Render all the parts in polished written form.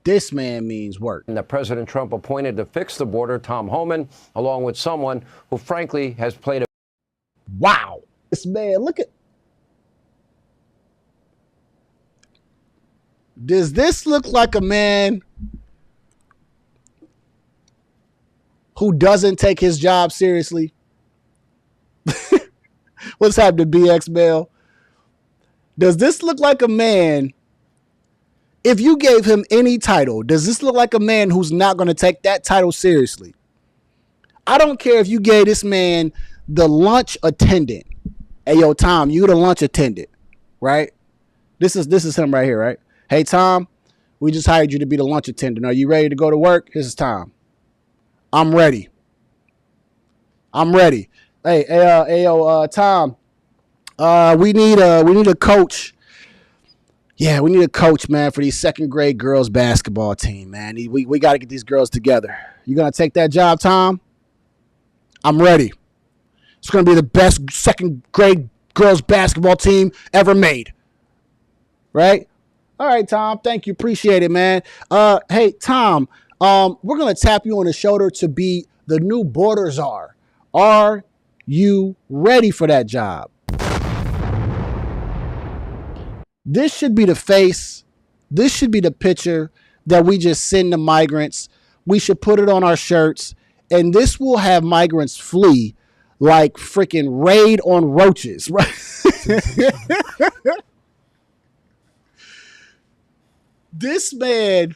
This man means work. And that President Trump appointed to fix the border, Tom Homan, along with someone who, frankly, has played a... Wow. This man, look at... Does this look like a man who doesn't take his job seriously? What's happening, BX Bell? Does this look like a man, if you gave him any title, does this look like a man who's not going to take that title seriously? I don't care if you gave this man the lunch attendant. Hey, yo, Tom, you the lunch attendant, right? This is him right here, right? Hey, Tom, we just hired you to be the lunch attendant. Are you ready to go to work? This is Tom. I'm ready. Hey, Tom, we need a coach. Yeah, we need a coach, man, for these second grade girls basketball team, man. We got to get these girls together. You going to take that job, Tom? I'm ready. It's going to be the best second grade girls basketball team ever made. Right? All right, Tom. Thank you. Appreciate it, man. Hey, Tom, we're going to tap you on the shoulder to be the new border czar. Are you ready for that job? This should be the face. This should be the picture that we just send to migrants. We should put it on our shirts, and this will have migrants flee like freaking raid on roaches, right? This man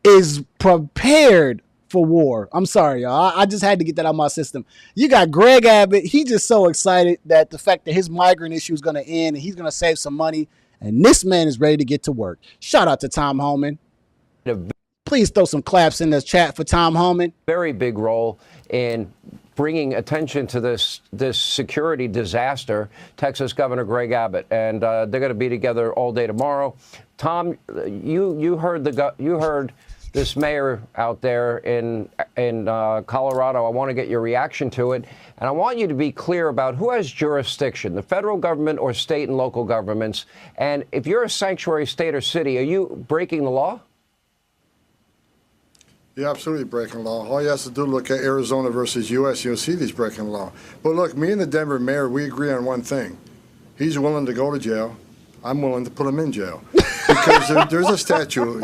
is prepared for war. I'm sorry, y'all. I just had to get that out of my system. You got Greg Abbott. He just so excited that the fact that his migrant issue is going to end and he's going to save some money. And this man is ready to get to work. Shout out to Tom Homan. Please throw some claps in the chat for Tom Homan. Very big role in bringing attention to this security disaster, Texas Governor Greg Abbott, and they're going to be together all day tomorrow. Tom, you heard this mayor out there in Colorado. I want to get your reaction to it, and I want you to be clear about who has jurisdiction, the federal government or state and local governments. And if you're a sanctuary state or city, are you breaking the law? You're absolutely breaking law. All you have to do is look at Arizona versus U.S. You'll see these breaking law. But look, me and the Denver mayor, we agree on one thing. He's willing to go to jail. I'm willing to put him in jail. Because there's a statute.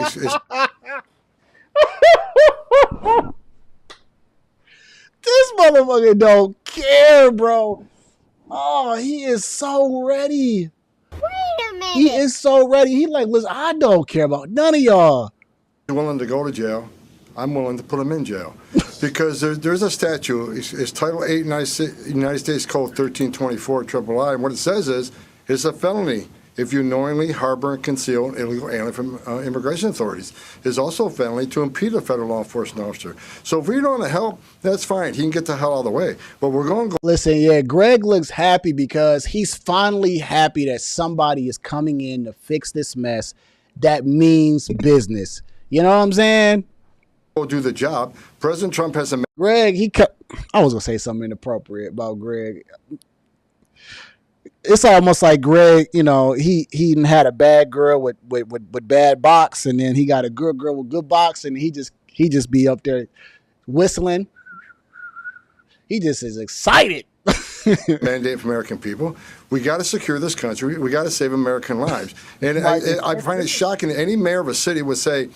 This motherfucker don't care, bro. Oh, he is so ready. Wait a minute. He is so ready. He like, listen, I don't care about none of y'all. He's willing to go to jail. I'm willing to put him in jail. Because there's a statute. It's Title 8 United States Code 1324 III. And what it says is, it's a felony if you knowingly harbor and conceal an illegal alien from immigration authorities. It's also a felony to impede a federal law enforcement officer. So if we don't want to help, that's fine. He can get the hell out of the way. But we're going to go. Listen, yeah, Greg looks happy because he's finally happy that somebody is coming in to fix this mess that means business. You know what I'm saying? Go do the job. President Trump has a... Greg, I was going to say something inappropriate about Greg. It's almost like Greg, you know, he had a bad girl with bad box, and then he got a good girl with good box, and he just be up there whistling. He just is excited. Mandate for American people. We got to secure this country. We got to save American lives. And I find it shocking that any mayor of a city would say,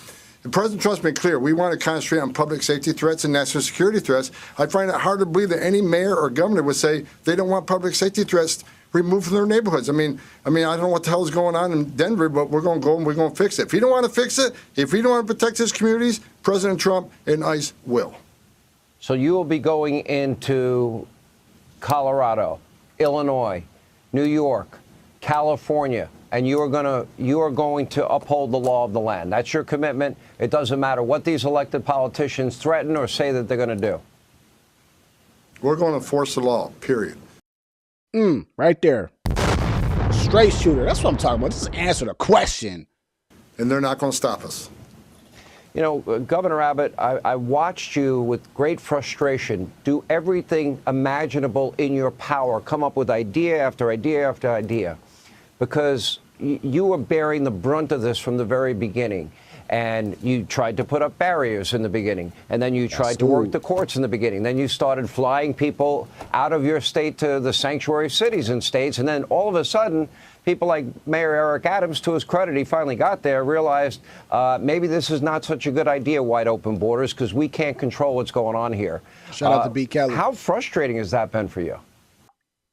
President Trump's been clear, we want to concentrate on public safety threats and national security threats. I find it hard to believe that any mayor or governor would say they don't want public safety threats removed from their neighborhoods. I mean, I don't know what the hell is going on in Denver, but we're going to go and we're going to fix it. If he don't want to fix it, if he don't want to protect his communities, President Trump and ICE will. So you will be going into Colorado, Illinois, New York, California, and you are going to uphold the law of the land. That's your commitment. It doesn't matter what these elected politicians threaten or say that they're going to do. We're going to enforce the law, period. Right there. Straight shooter. That's what I'm talking about. Just answer the question. And they're not going to stop us. You know, Governor Abbott, I watched you with great frustration do everything imaginable in your power, come up with idea after idea after idea, because you were bearing the brunt of this from the very beginning. And you tried to put up barriers in the beginning, and then you tried to work the courts in the beginning. Then you started flying people out of your state to the sanctuary cities and states, and then all of a sudden, people like Mayor Eric Adams, to his credit, he finally got there, realized maybe this is not such a good idea, wide open borders, because we can't control what's going on here. Shout out to B. Kelly. How frustrating has that been for you?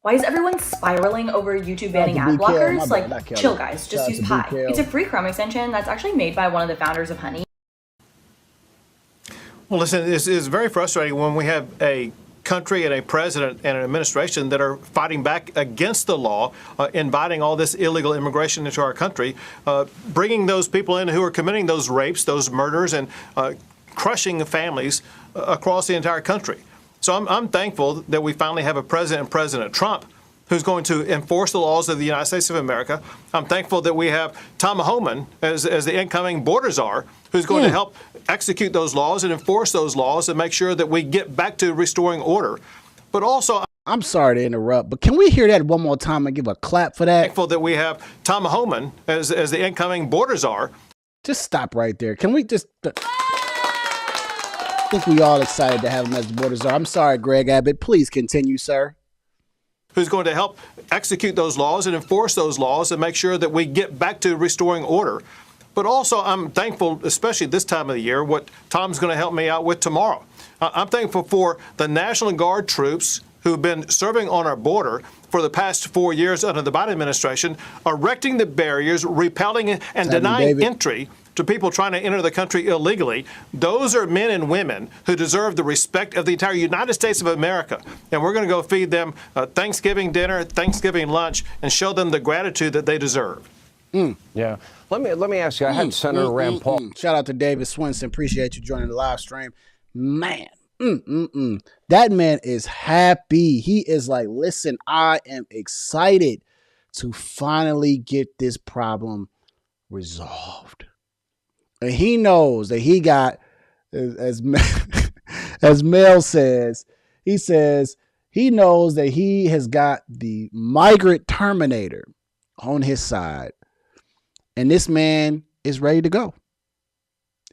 Why is everyone spiraling over YouTube banning ad blockers? Like, chill, guys. Just use Pi. It's a free Chrome extension that's actually made by one of the founders of Honey. Well, listen, it's very frustrating when we have a country and a president and an administration that are fighting back against the law, inviting all this illegal immigration into our country, bringing those people in who are committing those rapes, those murders, and crushing families across the entire country. So I'm thankful that we finally have a president, President Trump, who's going to enforce the laws of the United States of America. I'm thankful that we have Tom Homan as the incoming border czar, who's going to help execute those laws and enforce those laws and make sure that we get back to restoring order. But also, I'm sorry to interrupt, but can we hear that one more time and give a clap for that? Thankful that we have Tom Homan as the incoming border czar. Just stop right there. Can we just... I think we all excited to have him as the border czar. I'm sorry, Greg Abbott. Please continue, sir. Who's going to help execute those laws and enforce those laws and make sure that we get back to restoring order. But also, I'm thankful, especially this time of the year, what Tom's going to help me out with tomorrow. I'm thankful for the National Guard troops who've been serving on our border for the past 4 years under the Biden administration, erecting the barriers, repelling and denying entry to people trying to enter the country illegally. Those are men and women who deserve the respect of the entire United States of America. And we're going to go feed them Thanksgiving dinner, Thanksgiving lunch, and show them the gratitude that they deserve. Yeah. Let me ask you, I had Senator Rand Paul. Shout out to David Swinson. Appreciate you joining the live stream. Man, that man is happy. He is like, listen, I am excited to finally get this problem resolved. And he knows that he got, as Mel says, he knows that he has got the migrant terminator on his side. And this man is ready to go.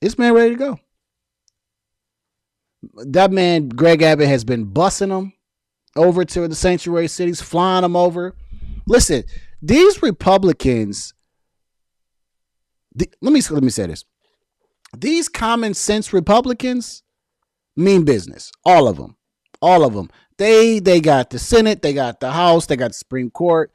This man ready to go. That man, Greg Abbott, has been bussing them over to the sanctuary cities, flying them over. Listen, these Republicans, let me say this. These common sense Republicans mean business. All of them. All of them. They got the Senate, they got the House, they got the Supreme Court.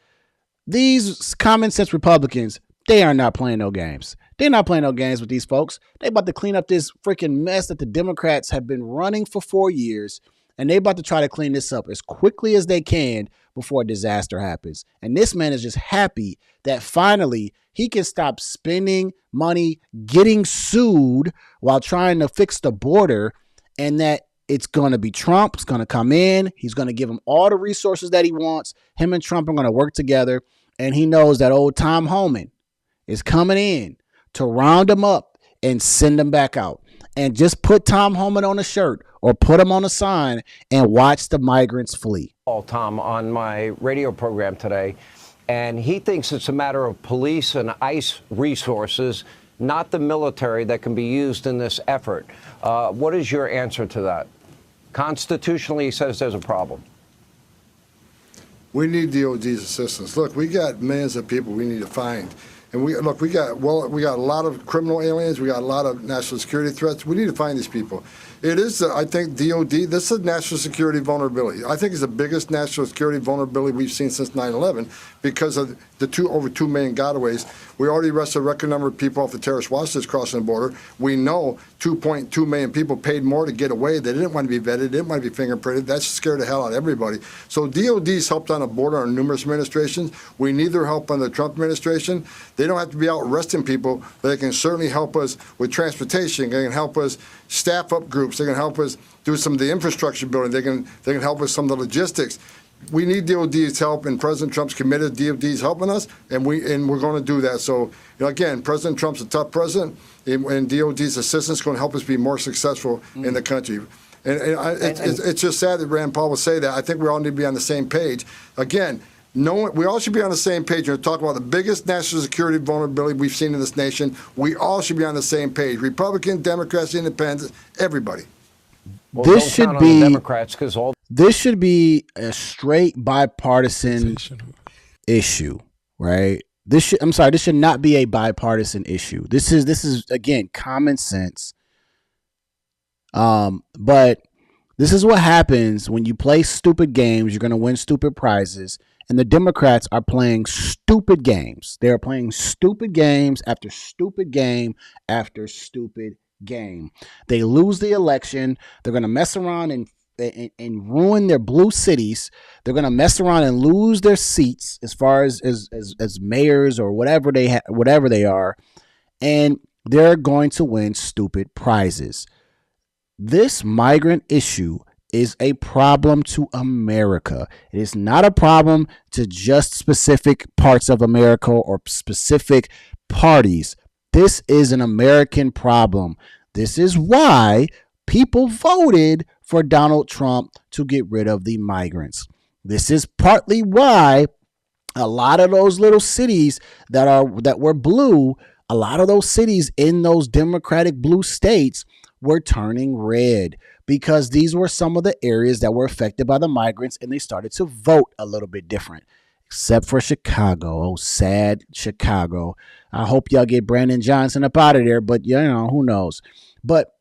These common sense Republicans, they are not playing no games. They're not playing no games with these folks. They about to clean up this freaking mess that the Democrats have been running for 4 years, and they about to try to clean this up as quickly as they can before a disaster happens. And this man is just happy that finally he can stop spending money, getting sued while trying to fix the border, and that it's going to be Trump's going to come in. He's going to give him all the resources that he wants. Him and Trump are going to work together, and he knows that old Tom Homan is coming in to round him up and send him back out. And just put Tom Homan on a shirt or put him on a sign and watch the migrants flee. Tom on my radio program today, and he thinks it's a matter of police and ICE resources, not the military, that can be used in this effort. What is your answer to that? Constitutionally, he says there's a problem. We need DOD's assistance. Look, we got millions of people we need to find. And we got a lot of criminal aliens. We got a lot of national security threats. We need to find these people. It is, I think, DOD. This is a national security vulnerability. I think it's the biggest national security vulnerability we've seen since 9/11 because of the over 2 million gotaways. We already arrested a record number of people off the terrorist watch list crossing the border. We know 2.2 million people paid more to get away. They didn't want to be vetted. They didn't want to be fingerprinted. That scared the hell out of everybody. So DOD's helped on the border on numerous administrations. We need their help on the Trump administration. They don't have to be out arresting people, but they can certainly help us with transportation. They can help us staff up groups. They can help us do some of the infrastructure building. They can help us some of the logistics. We need DOD's help, and President Trump's committed. DOD's helping us, and we're going to do that. So, again, President Trump's a tough president, and DOD's assistance is going to help us be more successful in the country. And it's just sad that Rand Paul will say that. I think we all need to be on the same page. Again, We all should be on the same page. We're talking about the biggest national security vulnerability we've seen in this nation. We all should be on the same page. Republican, Democrats, Independents, everybody. Well, this should be Democrats because all. This should be a straight bipartisan issue, right? This should not be a bipartisan issue. This is again common sense. But this is what happens when you play stupid games. You're going to win stupid prizes. And the Democrats are playing stupid games. They're playing stupid games after stupid game after stupid game. They lose the election. They're going to mess around and ruin their blue cities. They're going to mess around and lose their seats as far as mayors or whatever they are. And they're going to win stupid prizes. This migrant issue is a problem to America. It is not a problem to just specific parts of America or specific parties. This is an American problem. This is why people voted for Donald Trump to get rid of the migrants. This is partly why a lot of those little cities that were blue, a lot of those cities in those Democratic blue states were turning red, because these were some of the areas that were affected by the migrants, and they started to vote a little bit different, except for Chicago. Oh, sad Chicago. I hope y'all get Brandon Johnson up out of there, but who knows? But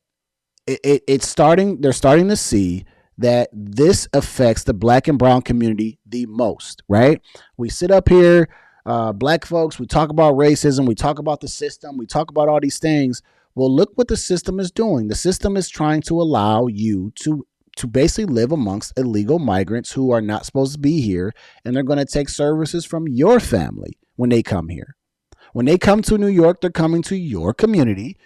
it's starting. They're starting to see that this affects the black and brown community the most, right? We sit up here, black folks, we talk about racism, we talk about the system, we talk about all these things. Well, look what the system is doing. The system is trying to allow you to basically live amongst illegal migrants who are not supposed to be here, and they're going to take services from your family when they come here. When they come to New York, they're coming to your community.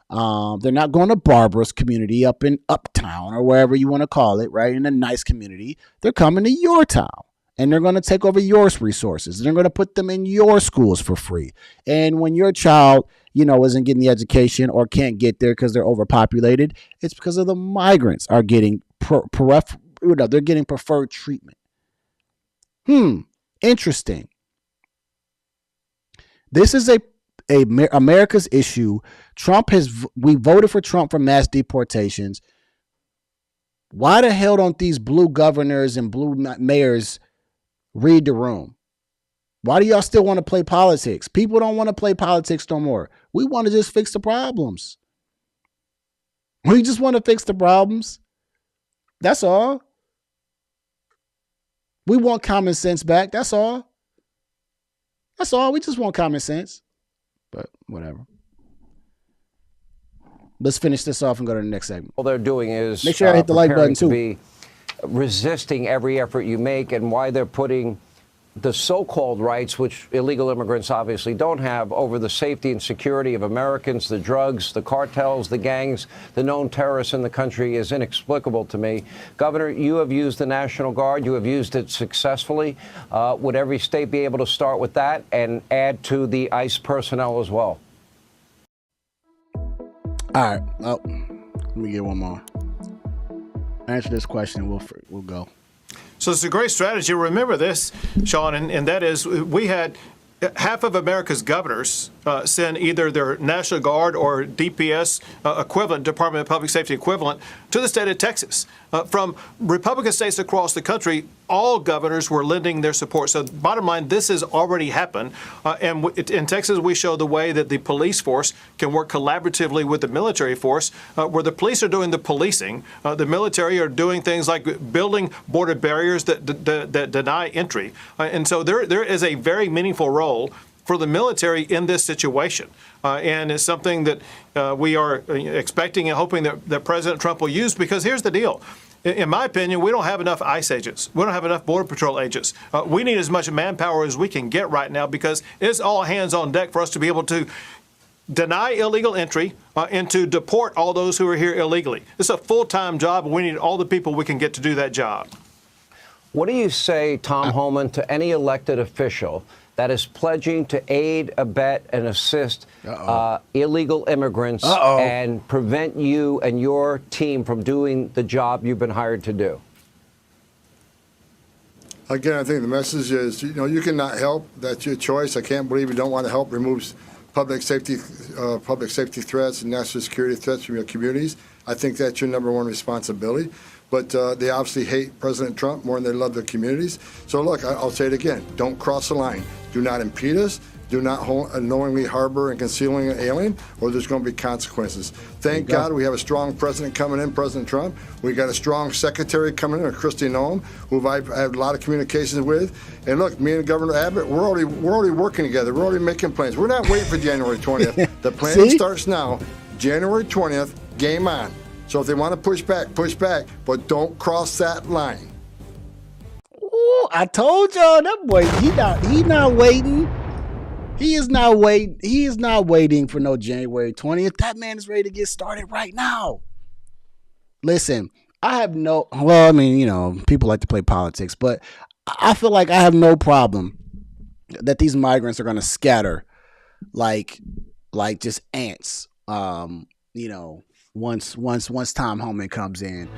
They're not going to Barbara's community up in Uptown or wherever you want to call it, right? In a nice community. They're coming to your town, and they're going to take over your resources. They're going to put them in your schools for free. And when your child, isn't getting the education or can't get there because they're overpopulated, it's because of the migrants are getting they're getting preferred treatment. Interesting. This is America's issue. We voted for Trump for mass deportations. Why the hell don't these blue governors and blue mayors read the room? Why do y'all still want to play politics? People don't want to play politics no more. We want to just fix the problems. We just want to fix the problems. That's all. We want common sense back. That's all. That's all. We just want common sense. But whatever. Let's finish this off and go to the next segment. All they're doing is make sure I hit the like button too. Be resisting every effort you make, and why they're putting the so-called rights, which illegal immigrants obviously don't have, over the safety and security of Americans, the drugs, the cartels, the gangs, the known terrorists in the country, is inexplicable to me. Governor, you have used the National Guard. You have used it successfully. Would every state be able to start with that and add to the ICE personnel as well? All right. Oh, let me get one more. Answer this question. We'll go. So it's a great strategy. Remember this, Sean, and that is, we had half of America's governors send either their National Guard or DPS equivalent, Department of Public Safety equivalent, to the state of Texas. From Republican states across the country, all governors were lending their support. So bottom line, this has already happened. And in Texas, we show the way that the police force can work collaboratively with the military force, where the police are doing the policing. The military are doing things like building border barriers that deny entry. And so there is a very meaningful role for the military in this situation. And it's something that we are expecting and hoping that President Trump will use, because here's the deal. In my opinion, we don't have enough ICE agents. We don't have enough Border Patrol agents. We need as much manpower as we can get right now, because it's all hands on deck for us to be able to deny illegal entry and to deport all those who are here illegally. It's a full-time job, and we need all the people we can get to do that job. What do you say, Tom Homan, to any elected official that is pledging to aid, abet, and assist illegal immigrants and prevent you and your team from doing the job you've been hired to do? Again, I think the message is, you cannot help. That's your choice. I can't believe you don't want to help remove public safety threats and national security threats from your communities. I think that's your number one responsibility. But they obviously hate President Trump more than they love their communities. So look, I'll say it again. Don't cross the line. Do not impede us. Do not knowingly harbor and concealing an alien, or there's going to be consequences. Thank God we have a strong president coming in, President Trump. We got a strong secretary coming in, Kristi Noem, who I've had a lot of communications with. And look, me and Governor Abbott, we're already working together. We're already making plans. We're not waiting for January 20th. The planning starts now. January 20th, game on. So if they want to push back, but don't cross that line. Ooh, I told y'all that boy. He not waiting. He is not waiting. He is not waiting for no January 20th. That man is ready to get started right now. Listen, people like to play politics, but I feel like I have no problem that these migrants are going to scatter like just ants. Once Tom Homan comes in,